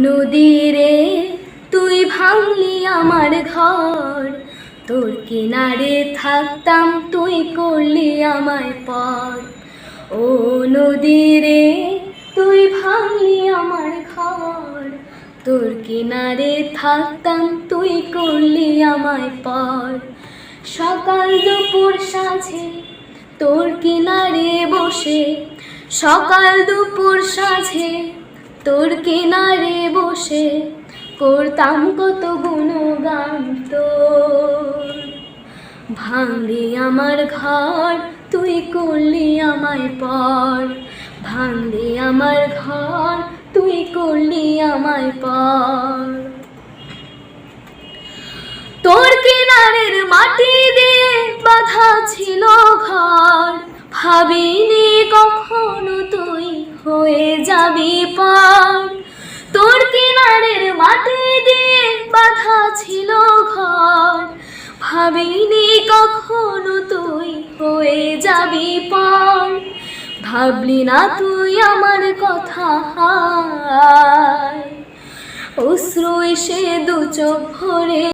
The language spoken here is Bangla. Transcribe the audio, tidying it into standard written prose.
নদীরে তুই ভাঙলি আমার ঘর, তোর কিনারে থাকতাম তুই করলি আমায় পর। ও নদীরে তুই ভাঙলি আমার ঘর, তোর কিনারে থাকতাম তুই করলি আমায় পর। সকাল দুপুর সাঁঝে তোর কিনারে বসে, সকাল দুপুর সাঁঝে তোর কিনারে বসে করতাম কত গুণগান তোর। ভাঙলি আমার ঘর তুই করলি আমায় পর, ভাঙলি আমার ঘর তুই করলি আমায় পর। তোর কিনারের মাটি দিয়ে বাঁধা ছিল ঘর, ভাবিনি কখনো তুই হয়ে যাবি পার। তোর কিনারের মাটি দিয়ে বাঁধা ছিল ঘর, ভাবিনি কখনো তুই হয়ে যাবি পার। ভাবলি না তুই আমার কথা, হায় অশ্রু এসে দু চোখ ভরে